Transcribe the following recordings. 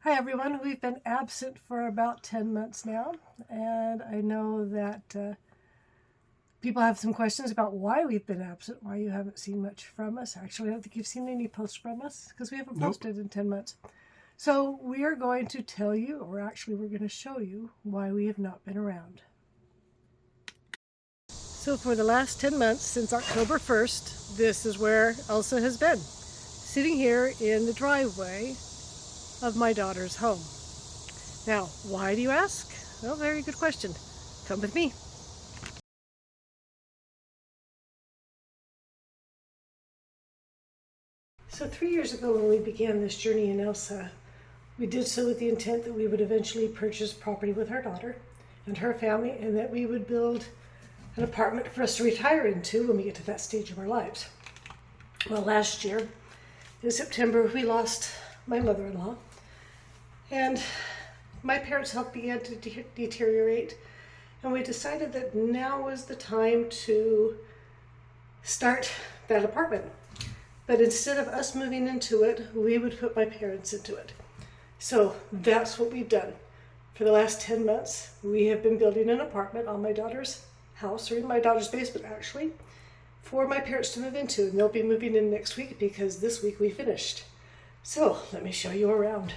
Hi everyone, we've been absent for about 10 months now, and I know that people have some questions about why we've been absent, why you haven't seen much from us. Actually, I don't think you've seen any posts from us because we haven't posted in 10 months. So we are going to tell you, or actually we're going to show you why we have not been around. So for the last 10 months, since October 1st, this is where Elsa has been, sitting here in the driveway of my daughter's home. Now, why do you ask? Well, very good question. Come with me. So 3 years ago when we began this journey in Elsa, we did so with the intent that we would eventually purchase property with our daughter and her family, and that we would build an apartment for us to retire into when we get to that stage of our lives. Well, last year, in September, we lost my mother-in-law, and my parents' health began to deteriorate, and we decided that now was the time to start that apartment. But instead of us moving into it, we would put my parents into it. So that's what we've done. For the last 10 months, we have been building an apartment on my daughter's house, or in my daughter's basement actually, for my parents to move into. And they'll be moving in next week because this week we finished. So let me show you around.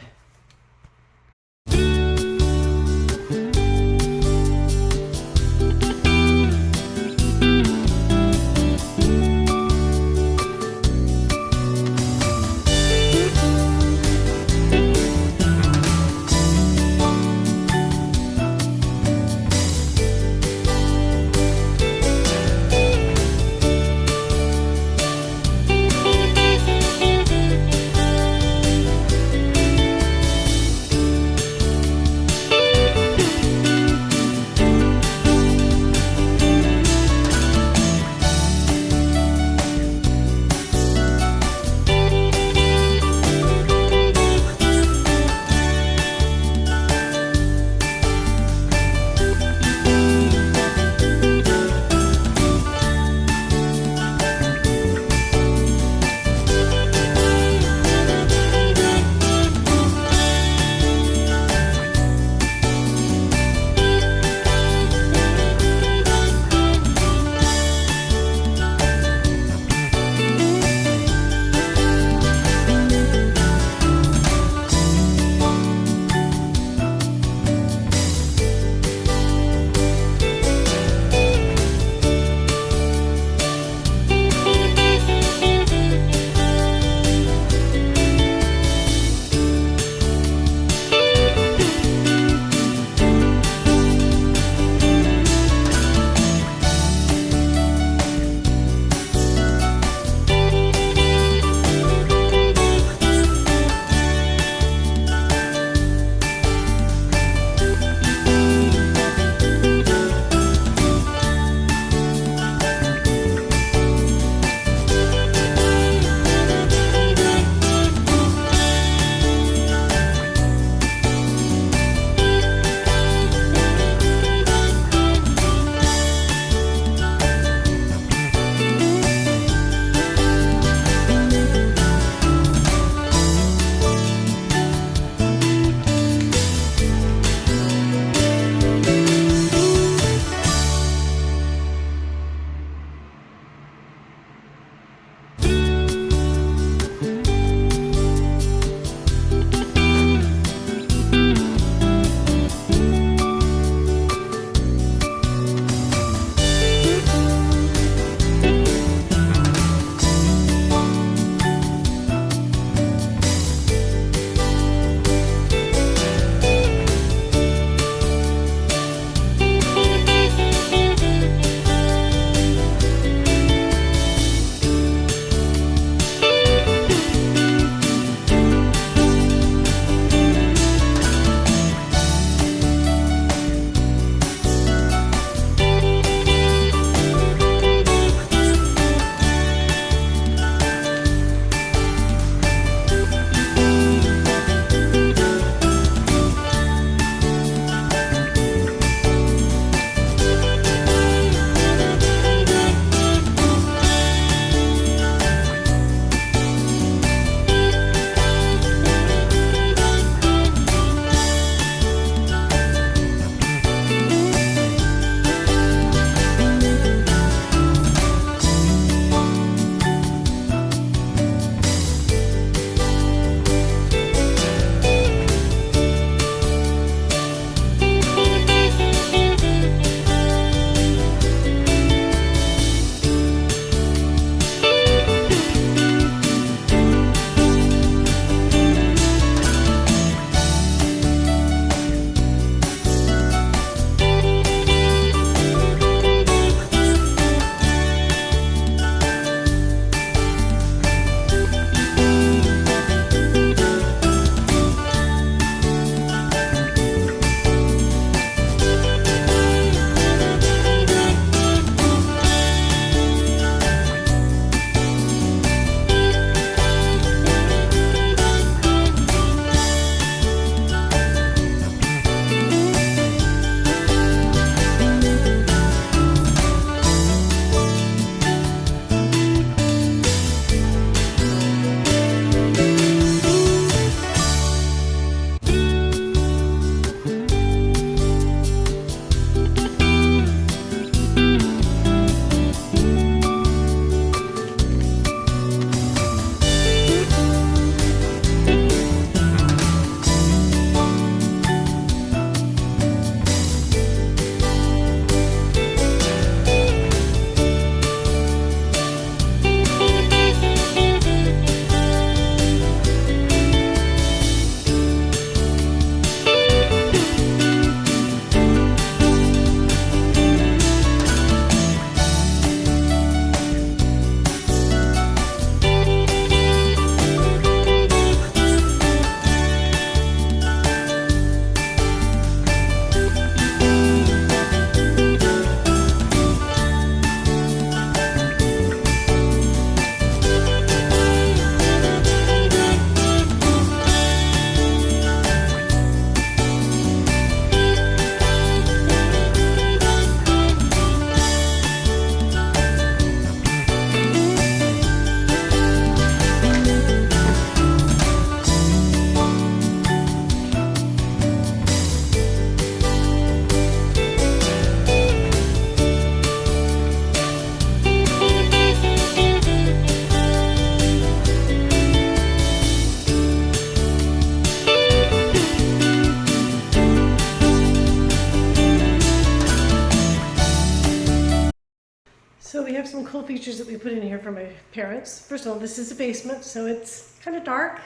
cool features that we put in here for my parents. First of all, this is a basement, so it's kind of dark.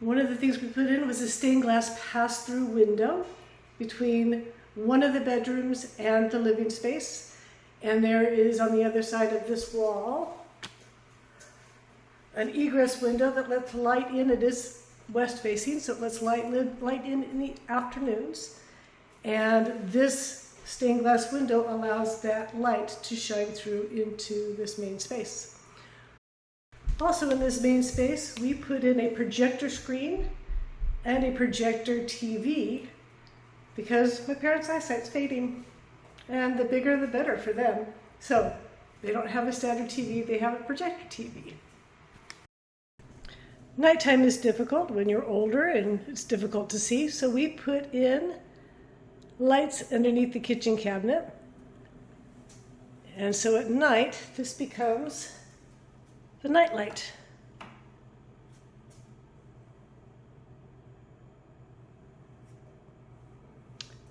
One of the things we put in was a stained glass pass-through window between one of the bedrooms and the living space. And there is, on the other side of this wall, an egress window that lets light in. It is west facing, so it lets light in the afternoons. And this stained glass window allows that light to shine through into this main space. Also in this main space, we put in a projector screen and a projector TV because my parents' eyesight's fading, and the bigger the better for them. So they don't have a standard TV, they have a projector TV. Nighttime is difficult when you're older and it's difficult to see, so we put in lights underneath the kitchen cabinet. And so at night, this becomes the night light.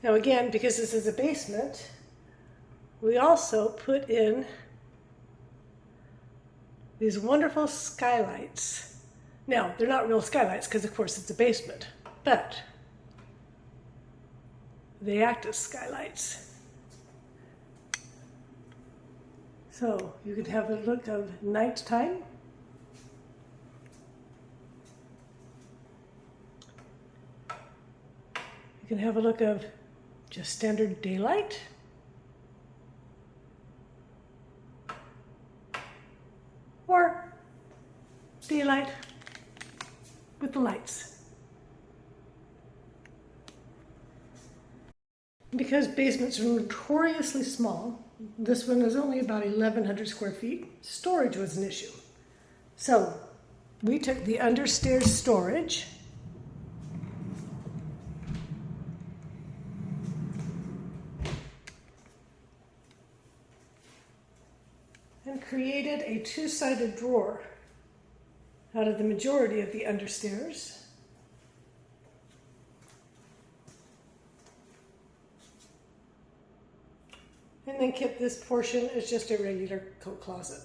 Now again, because this is a basement, we also put in these wonderful skylights. Now, they're not real skylights because of course it's a basement, but they act as skylights. So you can have a look of nighttime. You can have a look of just standard daylight. Or daylight with the lights. Because basements are notoriously small, this one is only about 1,100 square feet. Storage was an issue. So we took the understairs storage and created a two-sided drawer out of the majority of the understairs. And then kept this portion as just a regular coat closet.